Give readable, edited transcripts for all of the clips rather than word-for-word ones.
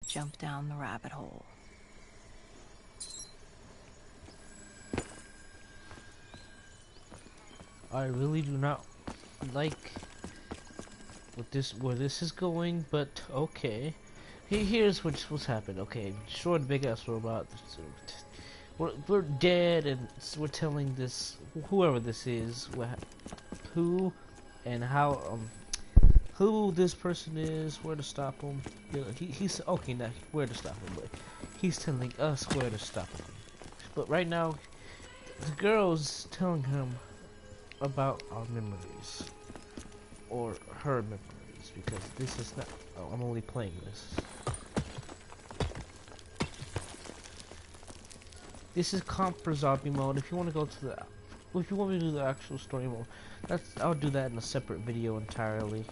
jump down the rabbit hole. I really do not like where this is going, but okay. Here's what's happened. Okay, destroyed the big ass robot. We're dead, and we're telling this whoever this is who and how who this person is, where to stop him. You know, he's okay now. Where to stop him, but he's telling us where to stop him. But right now, the girl's telling him about our memories, or her memories, because this is not. Oh, I'm only playing this. This is comp for zombie mode. If you want to go to the, if you want me to do the actual story mode, I'll do that in a separate video entirely.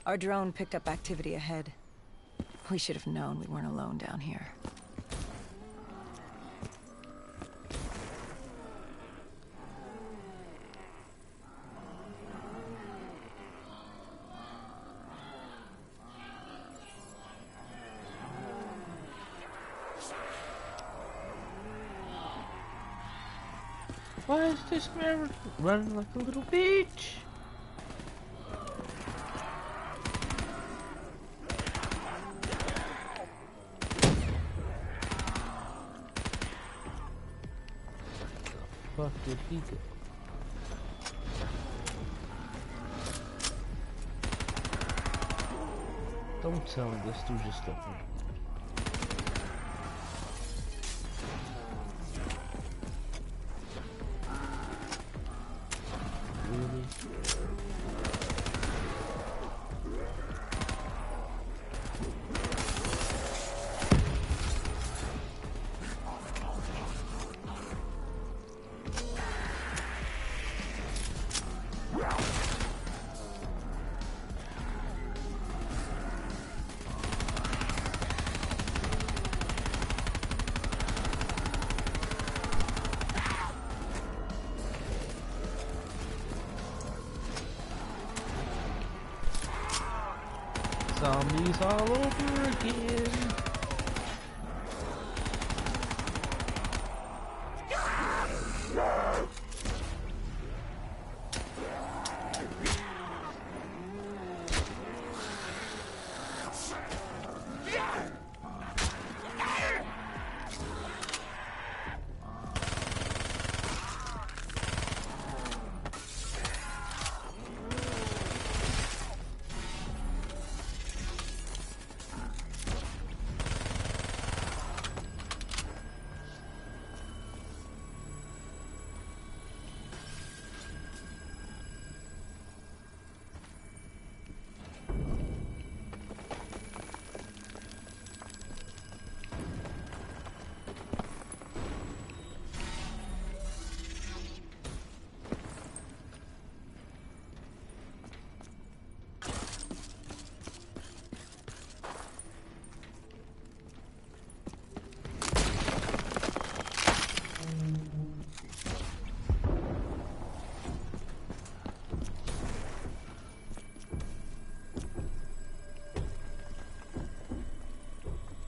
Our drone picked up activity ahead. We should have known we weren't alone down here. Why is this man running like a little bitch? Fuck did he go? Don't tell me this dude just left me. Really? Zombies all over again.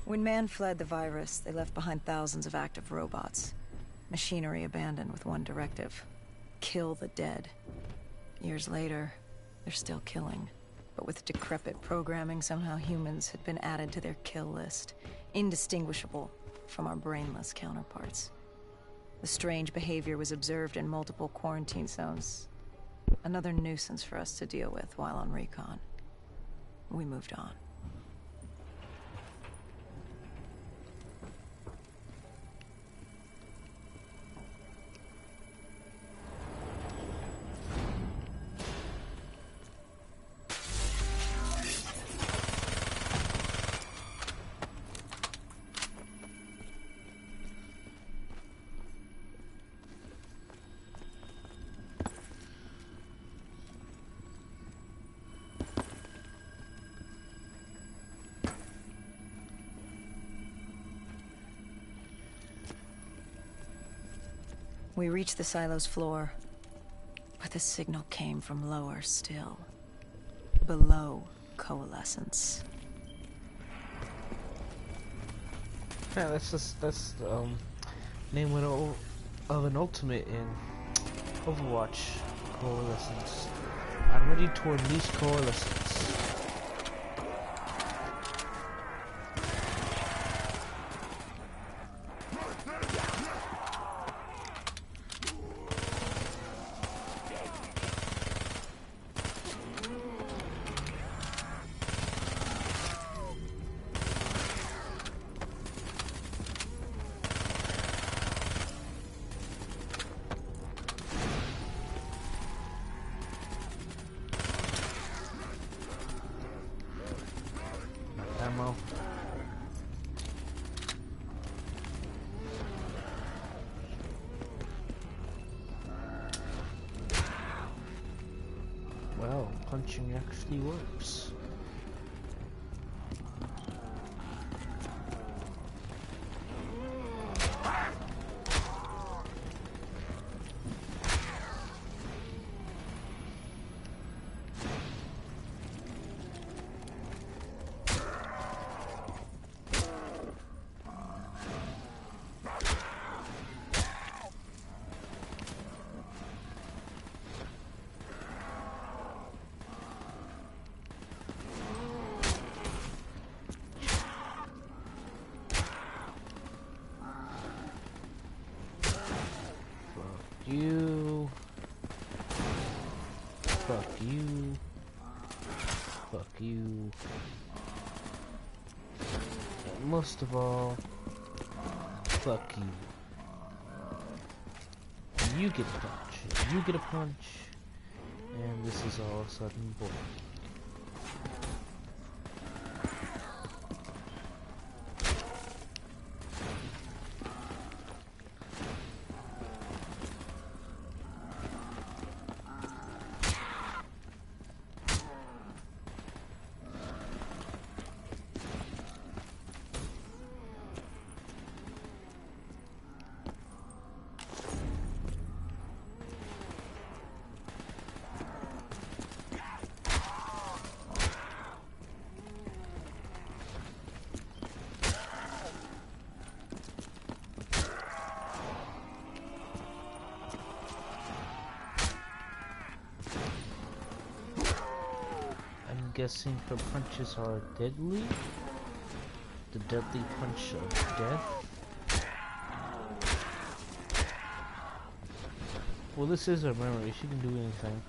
When man fled the virus, they left behind thousands of active robots. Machinery abandoned with one directive: kill the dead. Years later, they're still killing. But with decrepit programming, somehow humans had been added to their kill list, indistinguishable from our brainless counterparts. The strange behavior was observed in multiple quarantine zones. Another nuisance for us to deal with while on recon. We moved on. We reached the silo's floor, but the signal came from lower still. Below coalescence. Yeah, that's the name of an ultimate in Overwatch. Coalescence. I'm ready to unleash coalescence. Ammo. Well, punching actually works. You. Fuck you. Fuck you. And most of all, fuck you. You get a punch. You get a punch. And this is all of a sudden boring. Guessing her punches are deadly. The deadly punch of death. Well, this is her memory. She can do anything.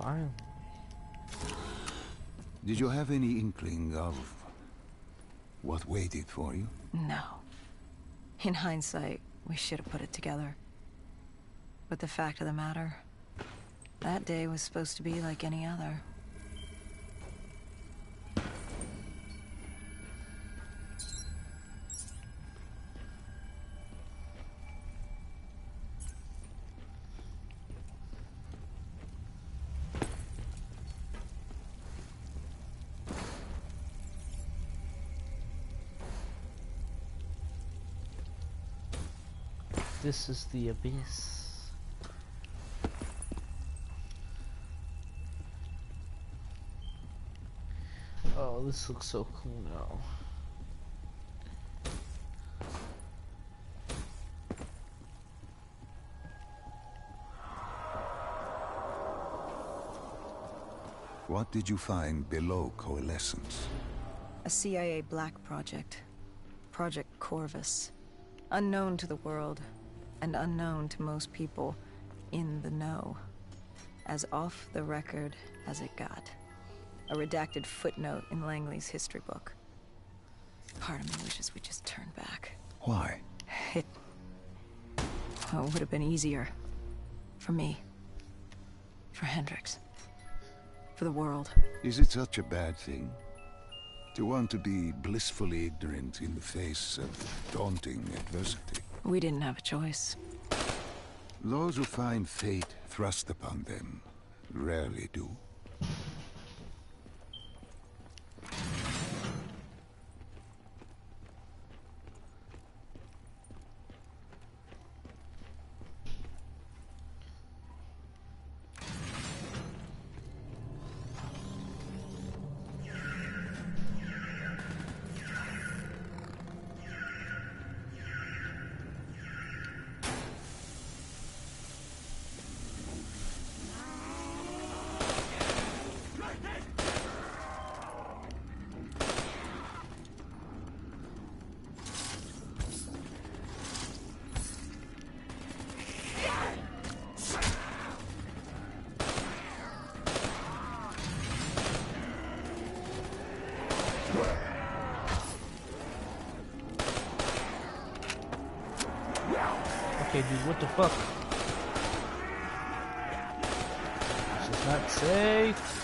Fine. Did you have any inkling of what waited for you? No. In hindsight, we should have put it together. But the fact of the matter, that day was supposed to be like any other. This is the abyss. Oh, this looks so cool now. What did you find below coalescence? A CIA black project. Project Corvus. Unknown to the world, and unknown to most people in the know. As off the record as it got. A redacted footnote in Langley's history book. Part of me wishes we just turned back. Why? It would have been easier. For me. For Hendrix. For the world. Is it such a bad thing? To want to be blissfully ignorant in the face of daunting adversity? We didn't have a choice. Those who find fate thrust upon them rarely do. Okay, dude, what the fuck? This is not safe.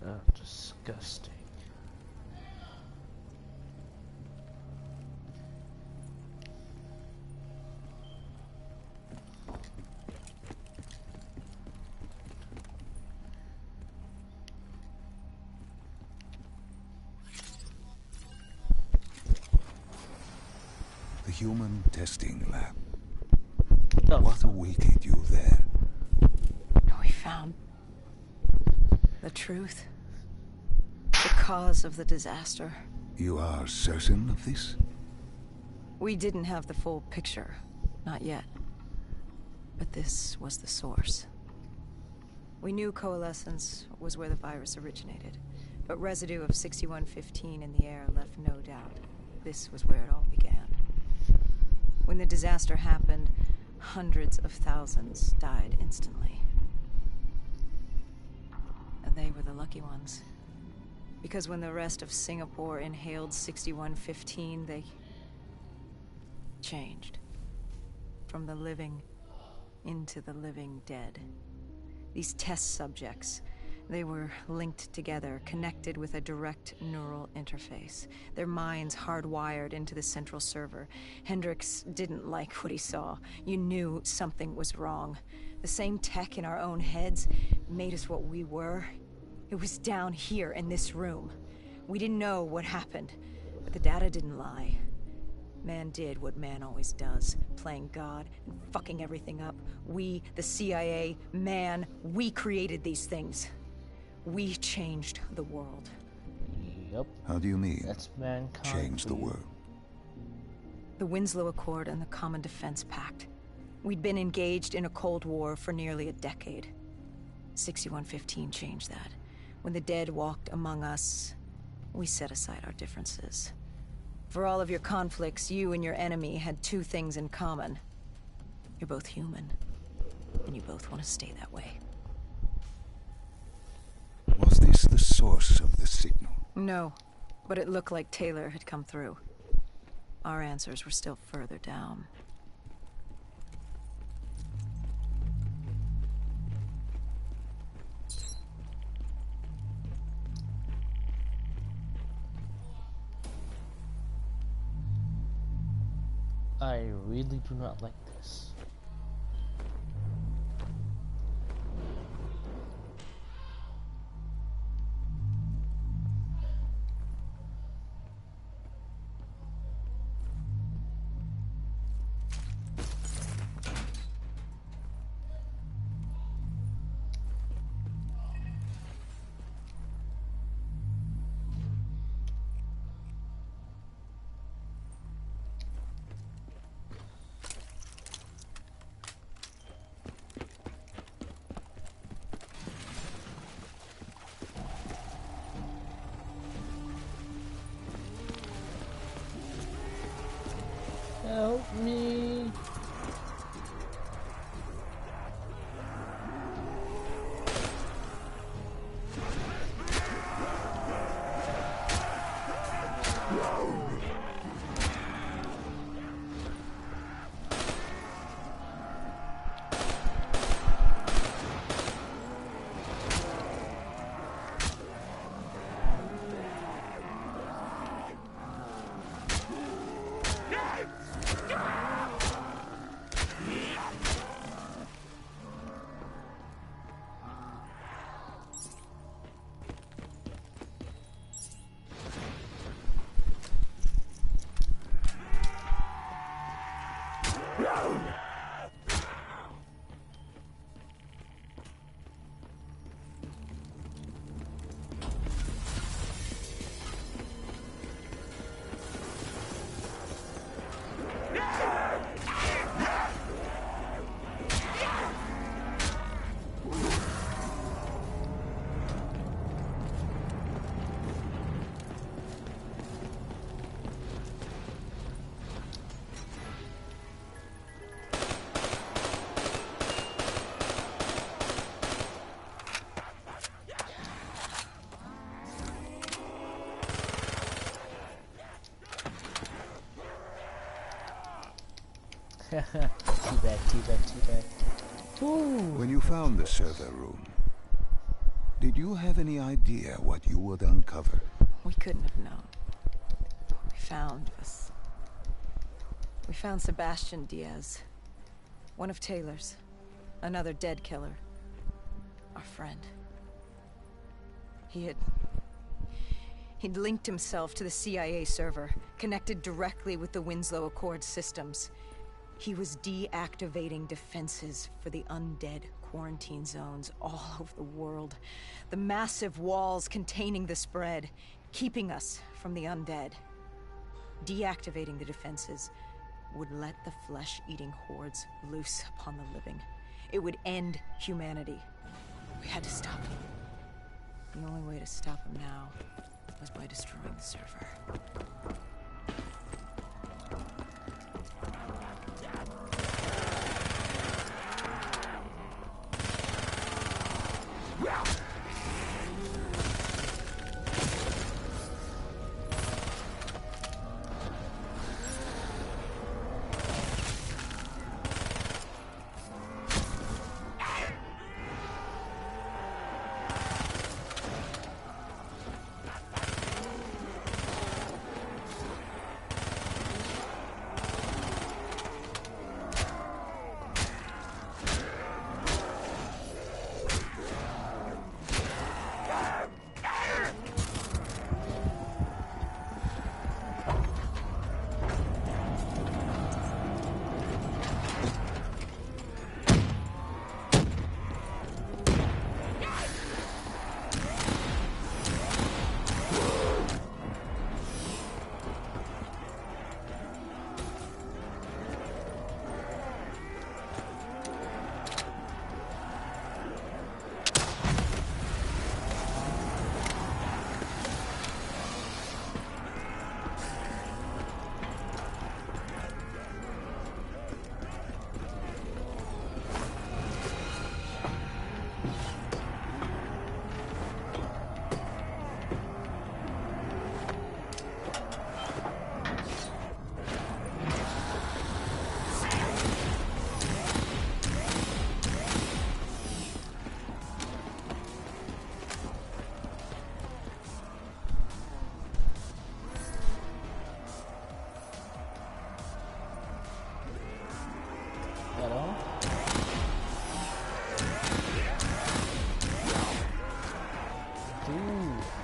Oh, disgusting. The human testing lab. Oh. What awaited you there? We found the truth. The cause of the disaster. You are certain of this? We didn't have the full picture. Not yet. But this was the source. We knew coalescence was where the virus originated, but residue of 6115 in the air left no doubt. This was where it all began. When the disaster happened, hundreds of thousands died instantly. And they were the lucky ones. Because when the rest of Singapore inhaled 6115, they changed. From the living into the living dead. These test subjects, they were linked together, connected with a direct neural interface. Their minds hardwired into the central server. Hendrix didn't like what he saw. You knew something was wrong. The same tech in our own heads made us what we were. It was down here in this room. We didn't know what happened, but the data didn't lie. Man did what man always does, playing God and fucking everything up. We, the CIA, man, we created these things. We changed the world. Yep. How do you mean? That's mankind. Change the for you. world. The Winslow Accord and the Common Defense Pact. We'd been engaged in a Cold War for nearly a decade. 6115 changed that. When the dead walked among us, we set aside our differences. For all of your conflicts, you and your enemy had two things in common. You're both human, and you both want to stay that way. Was this the source of the signal? No, but it looked like Taylor had come through. Our answers were still further down. I really do not like this. Help me. Teabag. Ooh. When you found the server room, did you have any idea what you would uncover? We couldn't have known. We found Sebastian Diaz. One of Taylor's. Another dead killer. Our friend. He'd linked himself to the CIA server, connected directly with the Winslow Accord systems. He was deactivating defenses for the undead quarantine zones all over the world. The massive walls containing the spread, keeping us from the undead. Deactivating the defenses would let the flesh-eating hordes loose upon the living. It would end humanity. We had to stop him. The only way to stop him now was by destroying the server. At all? Ooh.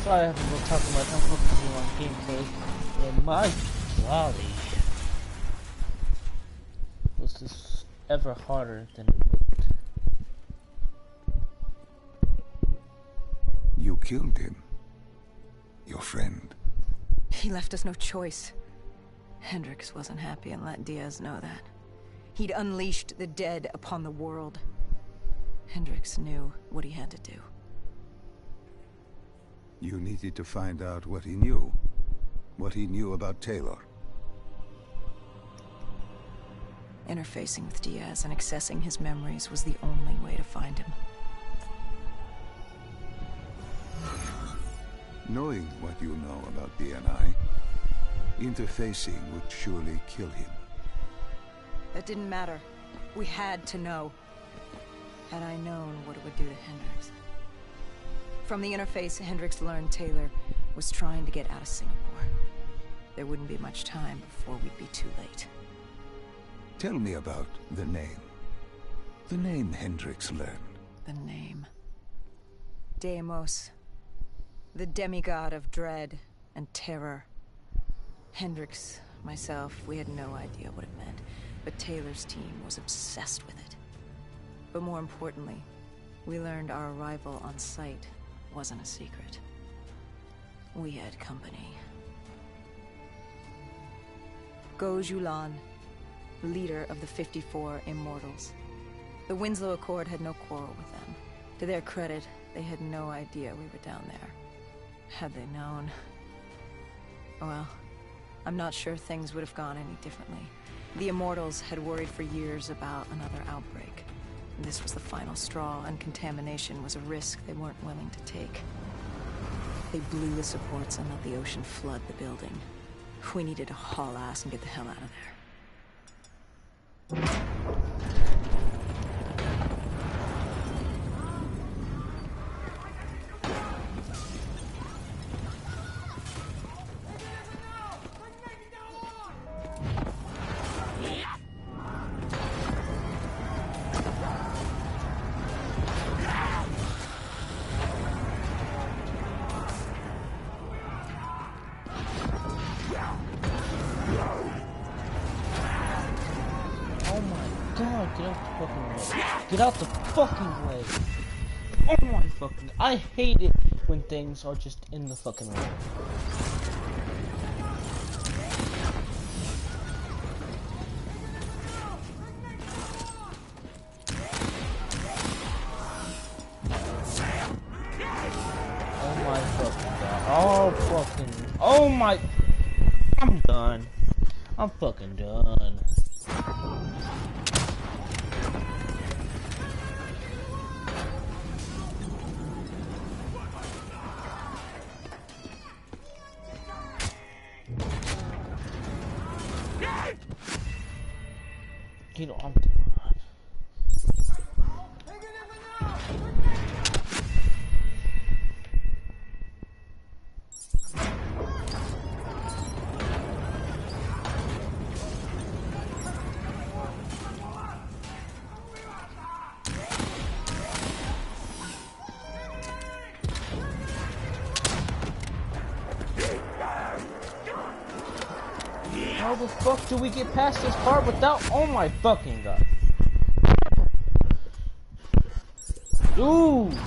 Sorry I haven't been talking much, I'm focusing on gameplay, and my golly, was this ever harder than it looked. You killed him. Your friend. He left us no choice. Hendricks wasn't happy and let Diaz know that. He'd unleashed the dead upon the world. Hendricks knew what he had to do. You needed to find out what he knew. What he knew about Taylor. Interfacing with Diaz and accessing his memories was the only way to find him. Knowing what you know about DNI, interfacing would surely kill him. That didn't matter. We had to know. Had I known what it would do to Hendricks. From the interface, Hendricks learned Taylor was trying to get out of Singapore. There wouldn't be much time before we'd be too late. Tell me about the name. The name Hendricks learned. The name. Deimos. The demigod of dread and terror. Hendricks, myself, we had no idea what it meant, but Taylor's team was obsessed with it. But more importantly, we learned our arrival on site wasn't a secret. We had company. Yulan, leader of the 54 Immortals. The Winslow Accord had no quarrel with them. To their credit, they had no idea we were down there. Had they known... Well, I'm not sure things would have gone any differently. The Immortals had worried for years about another outbreak. This was the final straw, and contamination was a risk they weren't willing to take. They blew the supports and let the ocean flood the building. We needed to haul ass and get the hell out of there. Get out the fucking way! Oh my fucking... I hate it when things are just in the fucking way. Oh my fucking god. Oh fucking... Oh my... I'm done. I'm fucking done. You know, I'm done. How the fuck do we get past this part without... Oh my fucking god. Dude!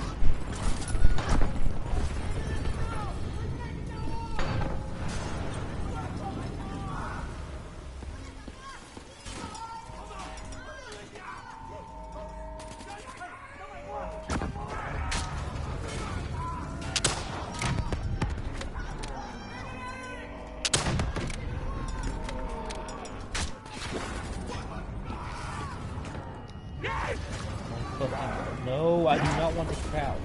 No, I do not want to crouch.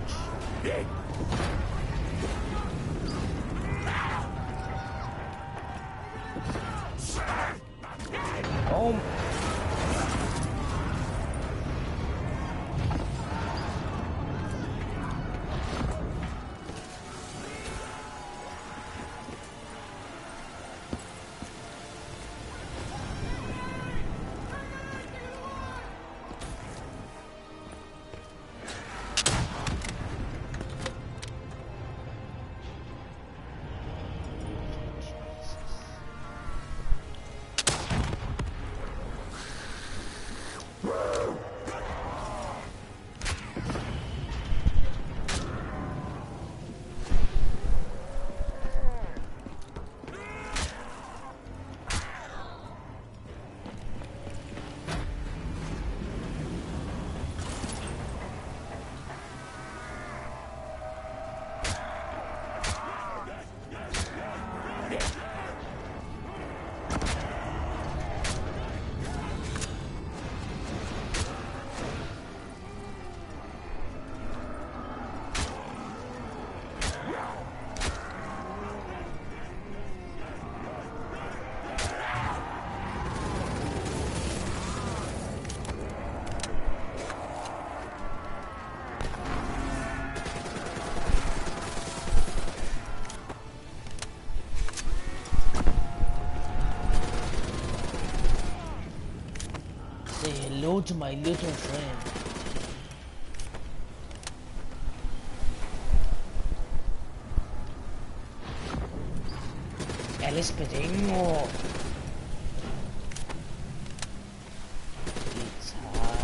Oh. Say hello to my little friend. Alice Pedingo. It's hard.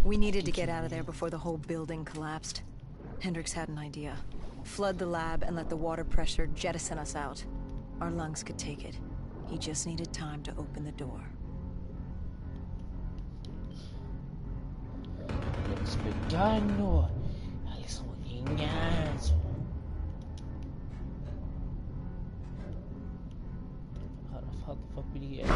We needed to get out of there before the whole building collapsed. Hendricks had an idea. Flood the lab and let the water pressure jettison us out. Our lungs could take it. He just needed time to open the door. How the fuck did he get?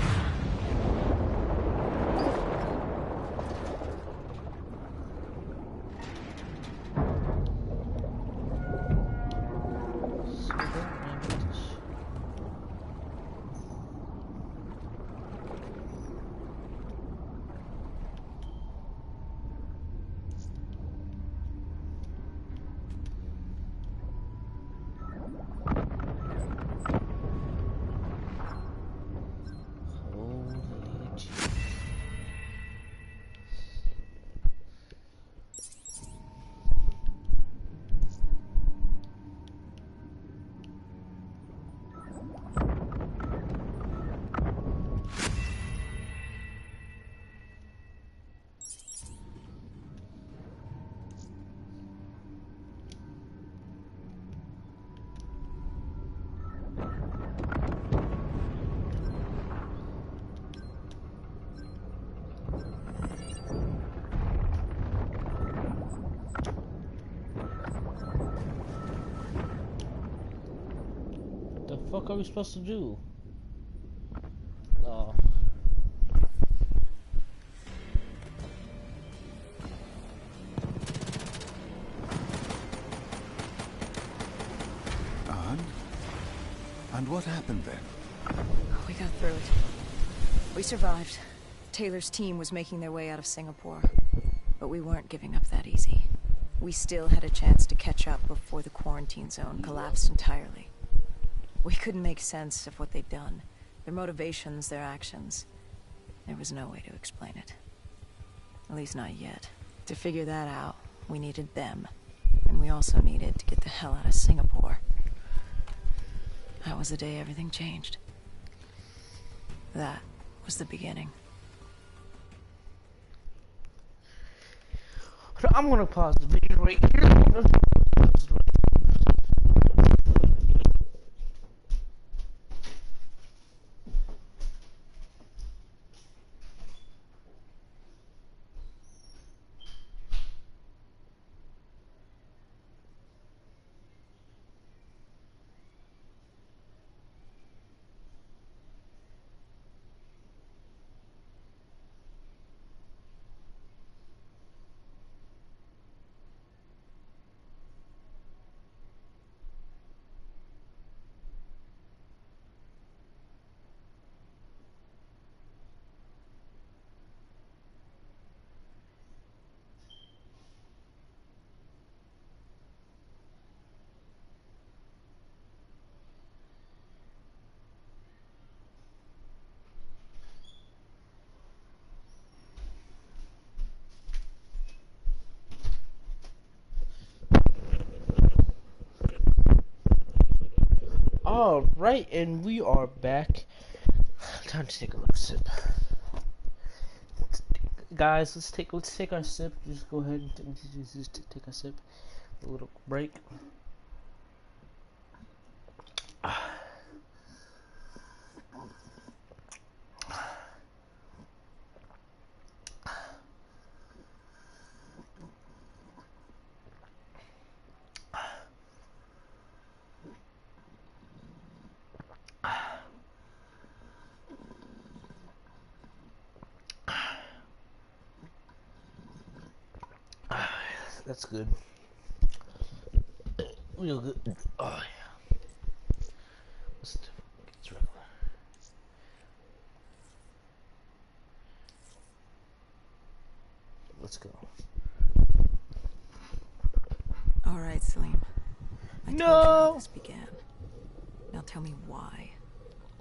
What are we supposed to do? Oh. And what happened then? We got through it. We survived. Taylor's team was making their way out of Singapore. But we weren't giving up that easy. We still had a chance to catch up before the quarantine zone collapsed entirely. We couldn't make sense of what they'd done. Their motivations, their actions. There was no way to explain it. At least not yet. To figure that out, we needed them. And we also needed to get the hell out of Singapore. That was the day everything changed. That was the beginning. I'm gonna pause the video right here. Alright, and we are back. Time to take a little sip. Guys, let's take our sip. Just go ahead and just take a sip. A little break. That's good. Real good. Oh yeah. It's regular. Let's go. All right, Salim. I told you how this began. Now tell me why.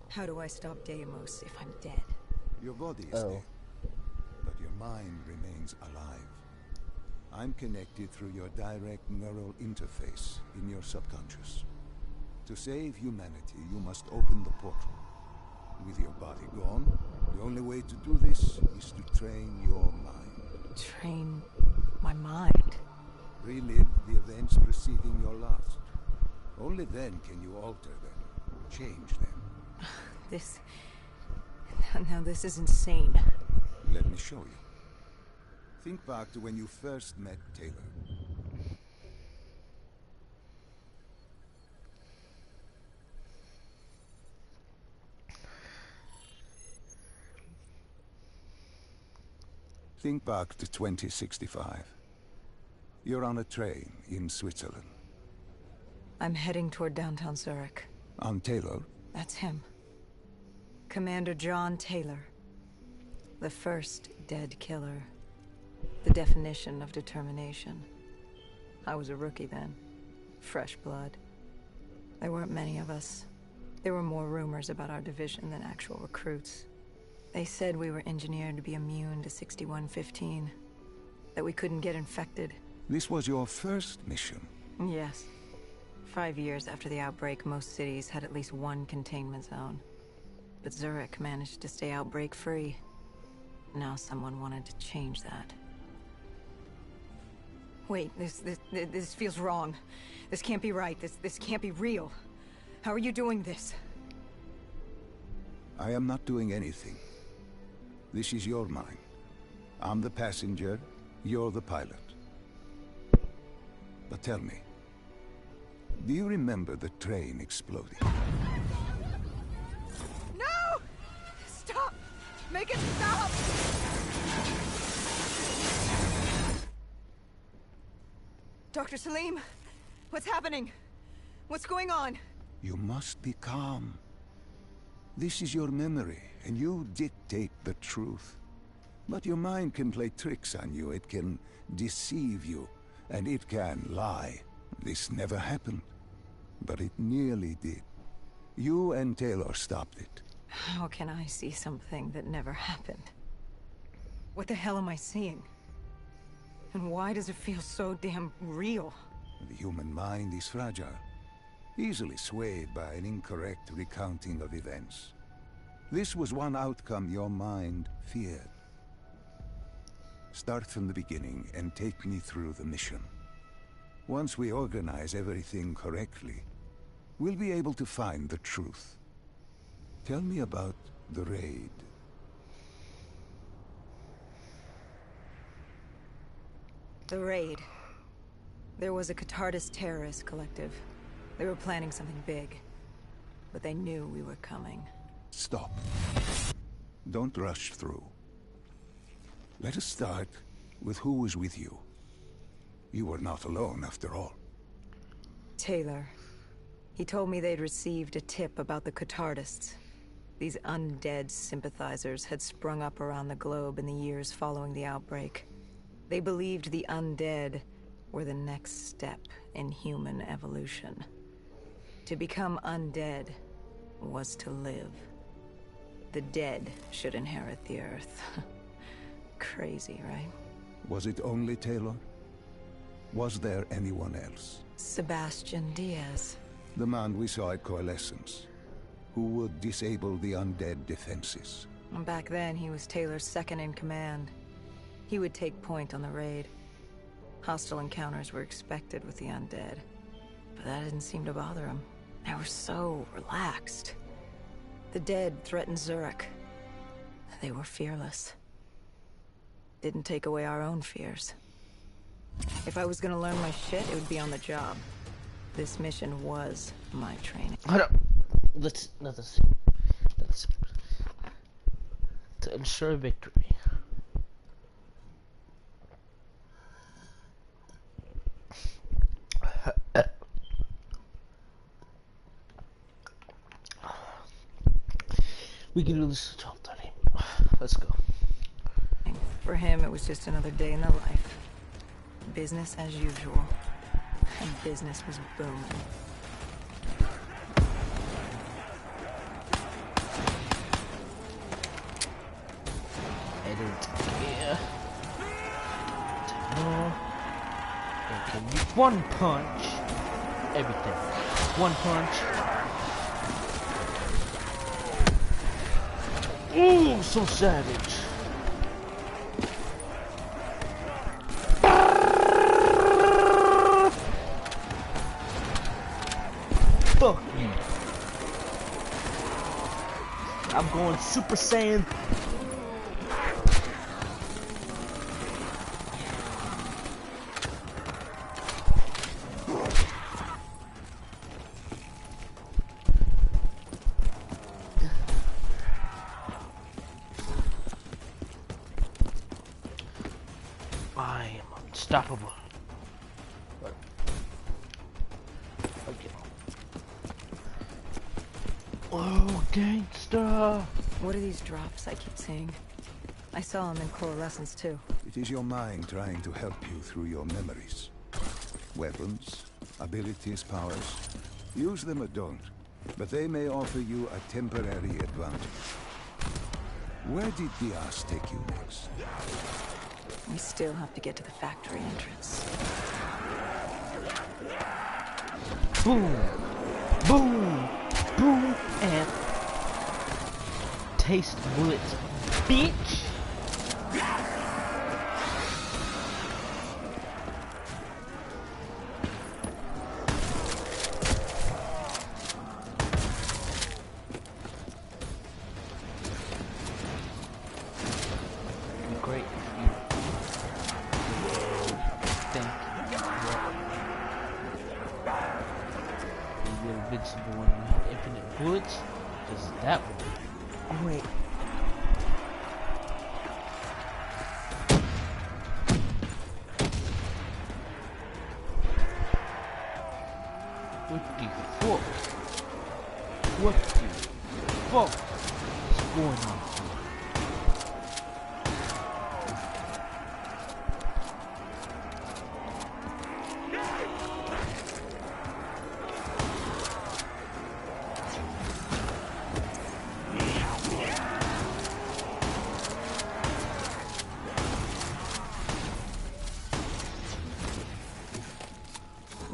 How do I stop Deimos if I'm dead? Your body is dead, but your mind remains alive. I'm connected through your direct neural interface in your subconscious. To save humanity, you must open the portal. With your body gone, the only way to do this is to train your mind. Train my mind? Relive the events preceding your last. Only then can you alter them, change them. This... Now this is insane. Let me show you. Think back to when you first met Taylor. Think back to 2065. You're on a train in Switzerland. I'm heading toward downtown Zurich. On Taylor? That's him. Commander John Taylor. The first dead killer. The definition of determination. I was a rookie then. Fresh blood. There weren't many of us. There were more rumors about our division than actual recruits. They said we were engineered to be immune to 6115. That we couldn't get infected. This was your first mission? Yes. 5 years after the outbreak, most cities had at least one containment zone. But Zurich managed to stay outbreak-free. Now someone wanted to change that. Wait, this feels wrong. This can't be right. This can't be real. How are you doing this? I am not doing anything. This is your mind. I'm the passenger, you're the pilot. But tell me, do you remember the train exploding? No! Stop! Make it stop! Dr. Salim, what's happening? What's going on? You must be calm. This is your memory, and you dictate the truth. But your mind can play tricks on you. It can deceive you, and it can lie. This never happened, but it nearly did. You and Taylor stopped it. How can I see something that never happened? What the hell am I seeing? And why does it feel so damn real? The human mind is fragile, easily swayed by an incorrect recounting of events. This was one outcome your mind feared. Start from the beginning and take me through the mission. Once we organize everything correctly, we'll be able to find the truth. Tell me about the raid. The raid. There was a Catardist terrorist collective. They were planning something big. But they knew we were coming. Stop. Don't rush through. Let us start with who was with you. You were not alone, after all. Taylor. He told me they'd received a tip about the Catardists. These undead sympathizers had sprung up around the globe in the years following the outbreak. They believed the undead were the next step in human evolution. To become undead was to live. The dead should inherit the earth. Crazy, right? Was it only Taylor? Was there anyone else? Sebastian Diaz. The man we saw at Coalescence, who would disable the undead defenses. Back then, he was Taylor's second in command. He would take point on the raid. Hostile encounters were expected with the undead. But that didn't seem to bother him. They were so relaxed. The dead threatened Zurich. They were fearless. Didn't take away our own fears. If I was gonna learn my shit, it would be on the job. This mission was my training. Hold up. Let's to ensure victory. We can do this at 12:30. Let's go. For him, it was just another day in the life. Business as usual. And business was booming. Edit here. No. Okay, one punch. everything. One punch. Ooh, so savage. Fuck you. I'm going Super Saiyan. I am unstoppable. Okay. Oh, gangsta! What are these drops I keep seeing? I saw them in Coalescence too. It is your mind trying to help you through your memories. Weapons, abilities, powers. Use them or don't, but they may offer you a temporary advantage. Where did Diaz take you next? We still have to get to the factory entrance. Boom! Boom! Boom! And taste bullets, bitch! Great. Thank you. You're invincible when you have infinite bullets. Just that one. Oh, wait. What the fuck? What the fuck is going on here?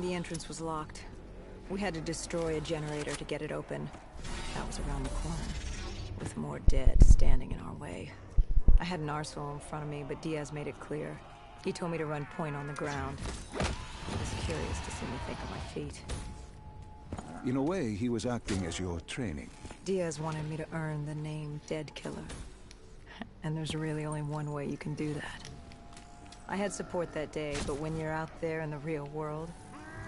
The entrance was locked. We had to destroy a generator to get it open. That was around the corner, with more dead standing in our way. I had an arsenal in front of me, but Diaz made it clear. He told me to run point on the ground. He was curious to see me think on my feet. In a way, he was acting as your training. Diaz wanted me to earn the name Dead Killer. And there's really only one way you can do that. I had support that day, but when you're out there in the real world,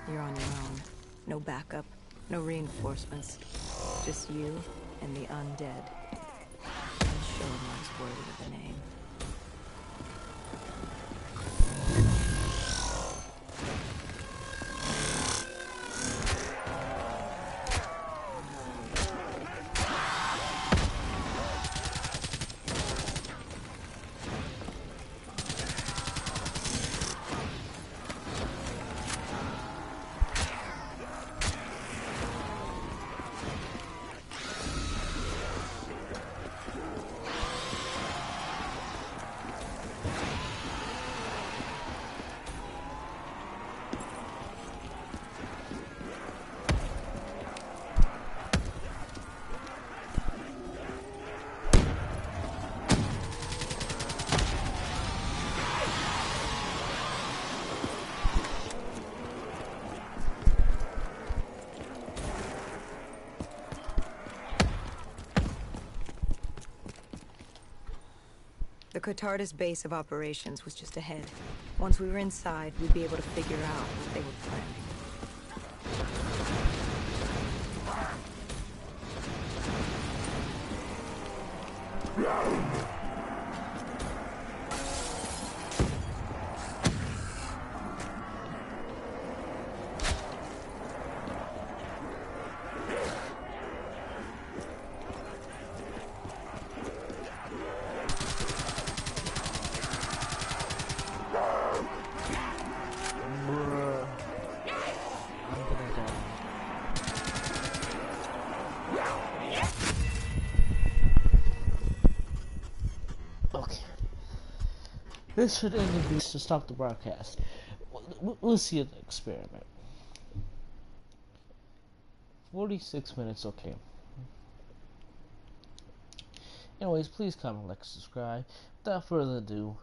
you're on your own. No backup, no reinforcements. Just you and the undead. I'm sure I was worthy of the name. The Catardis base of operations was just ahead. Once we were inside, we'd be able to figure out what they were planning. This should end the to stop the broadcast. We'll see an experiment. 46 minutes, okay. Anyways, please comment, like, subscribe. Without further ado,